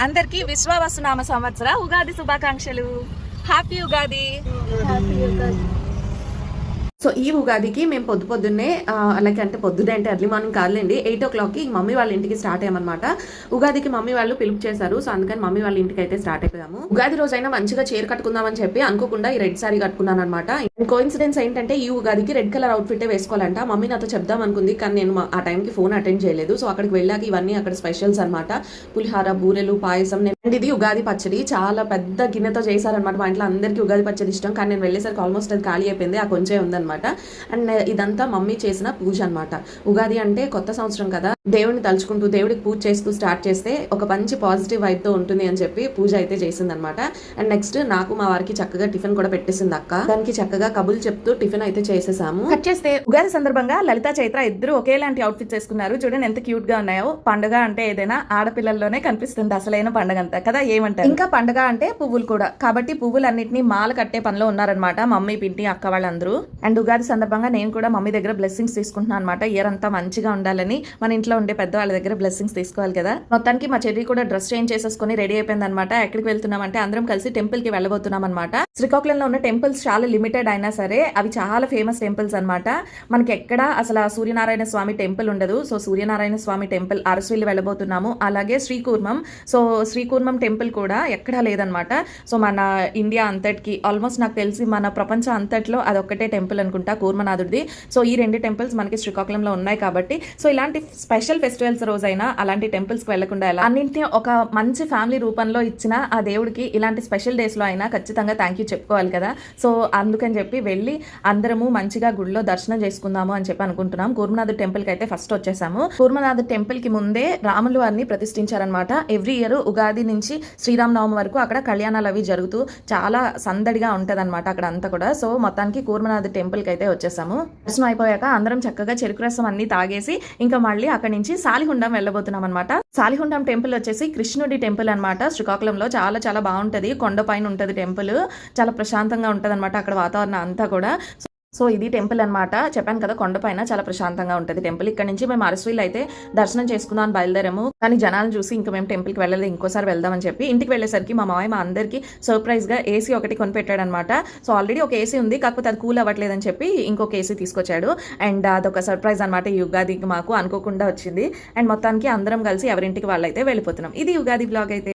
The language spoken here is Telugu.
అందరికీ విశ్వావసునామ సంవత్సర ఉగాది శుభాకాంక్షలు. హ్యాపీ ఉగాది. సో ఈ ఉగాదికి మేము పొద్దున్నే అలాగే అంటే పొద్దునే అంటే ఎర్లీ మార్నింగ్ కాదులేండి 8 o'clockకి మమ్మీ వాళ్ళ ఇంటికి స్టార్ట్ అయ్యామన్నమాట. ఉగాదికి మమ్మీ వాళ్ళు పిలుపు చేశారు. సో అందుకని మమ్మీ వాళ్ళ ఇంటికి అయితే స్టార్ట్ అయిపోయాము. ఉగాది రోజైనా మంచిగా చీర కట్టుకుందామని చెప్పి అనుకోకుండా ఈ రెడ్ సారీ కట్టుకున్నాను అనమాట. కోఇన్సిడెన్స్ ఏంటంటే ఈ ఉగాదికి రెడ్ కలర్ అవుట్ఫిట్ వేసుకోవాలంట. మమ్మీ నాతో చెప్దాం అనుకుంది, కానీ నేను ఆ టైంకి ఫోన్ అటెండ్ చేయలేదు. సో అక్కడికి వెళ్ళాక ఇవన్నీ అక్కడ స్పెషల్స్ అనమాట. పులిహార, బూరెలు, పాయసం. ఇది ఉగాది పచ్చడి చాలా పెద్ద గిన్నెతో చేశారనమాట. మా ఇంట్లో అందరికీ ఉగాది పచ్చడి ఇష్టం, కానీ నేను వెళ్ళేసరికి ఆల్మోస్ట్ అది ఖాళీ అయిపోయింది. ఆ కొంచెం ఉందన్నమాట. అండ్ ఇదంతా మమ్మీ చేసిన పూజ అనమాట. ఉగాది అంటే కొత్త సంవత్సరం కదా, దేవుడిని తలుచుకుంటూ దేవుడికి పూజ చేస్తూ స్టార్ట్ చేస్తే ఒక మంచి పాజిటివ్ వైబ్ తో ఉంటుంది అని చెప్పి పూజ అయితే చేసింది అనమాట. అండ్ నెక్స్ట్ నాకు మా వారికి చక్కగా టిఫిన్ కూడా పెట్టేసింది అక్క. దానికి చక్కగా కబుల్ చెప్తూ టిఫిన్ అయితే చేసేసాము. కట్ చేస్తే ఉగాది సందర్భంగా లలిత, చైత్ర ఇద్దరు ఒకేలాంటి అవుట్ఫిట్స్ వేసుకున్నారు. చూడండి ఎంత క్యూట్ గా ఉన్నాయో. పండుగ అంటే ఏదైనా ఆడపిల్లల్లోనే కనిపిస్తుంది అసలైన పండుగ అంతా కదా, ఏమంటారు? ఇంకా పండుగ అంటే పువ్వులు కూడా, కాబట్టి పువ్వులన్నింటినీ మాల కట్టే పనిలో ఉన్నారనమాట మమ్మీ, పింటి, అక్క వాళ్ళందరూ. అండ్ ఉగాది సందర్భంగా నేను కూడా మమ్మీ దగ్గర బ్లెస్సింగ్స్ తీసుకుంటున్నాను అనమాట. ఇయర్ అంతా మంచిగా ఉండాలని మన ఇంట్లో ఉండే పెద్దవాళ్ళ దగ్గర బ్లెస్సింగ్స్ తీసుకోవాలి కదా. మొత్తానికి మా చెల్లి కూడా డ్రెస్ చేంజ్ చేసేసుకుని రెడీ అయిపోయింది అనమాట. ఎక్కడికి వెళ్తున్నామంటే అందరం కలిసి టెంపుల్ కి వెళ్ళబోతున్నాం అనమాట. శ్రీకాకుళంలో ఉన్న టెంపుల్స్ చాలా లిమిటెడ్ అయినా సరే అవి చాలా ఫేమస్ టెంపుల్స్ అనమాట. మనకి ఎక్కడ అసలు సూర్యనారాయణ స్వామి టెంపుల్ ఉండదు. So Suryanarayana Swamy temple Arasavilli వెళ్ళబోతున్నాము. అలాగే శ్రీకూర్మం, సో శ్రీకూర్మం టెంపుల్ కూడా ఎక్కడా లేదనమాట. సో మన ఇండియా అంతటికి ఆల్మోస్ట్ నాకు తెలిసి మన ప్రపంచం అంతట్లో అదొక్కటే టెంపుల్ అనుకుంటా, కూర్మనాథుడిది. సో ఈ రెండు టెంపుల్స్ మనకి శ్రీకాకుళంలో ఉన్నాయి కాబట్టి సో ఇలాంటి స్పెషల్ ఫెస్టివల్స్ రోజైనా అలాంటి టెంపుల్స్ కి వెళ్లకుండా ఎలా, అన్నింటినీ ఒక మంచి ఫ్యామిలీ రూపంలో ఇచ్చిన ఆ దేవుడికి ఇలాంటి స్పెషల్ డేస్ లో అయినా ఖచ్చితంగా థ్యాంక్ యూ చెప్పుకోవాలి కదా. సో అందుకని చెప్పి వెళ్ళి అందరము మంచిగా గుడిలో దర్శనం చేసుకుందాము అని చెప్పి అనుకుంటున్నాం. కూర్మనాథ్ టెంపుల్ కి అయితే ఫస్ట్ వచ్చేసాము. కూర్మనాథ్ టెంపుల్ కి ముందే రాములు వారిని ప్రతిష్ఠించారనమాట. ఎవ్రీ ఇయర్ ఉగాది నుంచి శ్రీరామనవమి వరకు అక్కడ కళ్యాణాలు అవి జరుగుతూ చాలా సందడిగా ఉంటది అనమాట అక్కడ అంతా కూడా. సో మొత్తానికి కూర్మనాథ్ టెంపుల్ కి అయితే వచ్చేసాము. దర్శనం అయిపోయాక అందరం చక్కగా చెరుకు రసం అన్ని తాగేసి ఇంకా మళ్ళీ అక్కడి నుంచి సాలిహుండం వెళ్ళబోతున్నాం అనమాట. సాలిహుండం టెంపుల్ వచ్చేసి కృష్ణుడి టెంపుల్ అనమాట. శ్రీకాకుళంలో చాలా చాలా బాగుంటది. కొండ పైన ఉంటది టెంపుల్. చాలా ప్రశాంతంగా ఉంటది అనమాట అక్కడ వాతావరణం అంతా కూడా. సో ఇది టెంపుల్ అనమాట. చెప్పాను కదా కొండపైన చాలా ప్రశాంతంగా ఉంటుంది టెంపుల్. ఇక్కడ నుంచి మేము అరసవిల్లి అయితే దర్శనం చేసుకుందాం బయలుదేరాము. కానీ జనాలు చూసి ఇంకా మేము టెంపుల్కి వెళ్ళలేదు, ఇంకోసారి వెళ్దామని చెప్పి ఇంటికి వెళ్ళేసరికి మా మామయ్య మా అందరికీ సర్ప్రైజ్ గా ఏసీ ఒకటి కొనిపెట్టాడు అనమాట. సో ఆల్రెడీ ఒక ఏసీ ఉంది, కాకపోతే అది కూల్ అవ్వట్లేదని చెప్పి ఇంకొక ఏసీ తీసుకొచ్చాడు. అండ్ అదొక సర్ప్రైజ్ అనమాట. ఈ ఉగాదికి మాకు అనుకోకుండా వచ్చింది. అండ్ మొత్తానికి అందరం కలిసి ఎవరింటికి వాళ్ళైతే వెళ్ళిపోతున్నాం. ఇది ఉగాది బ్లాగ్ అయితే.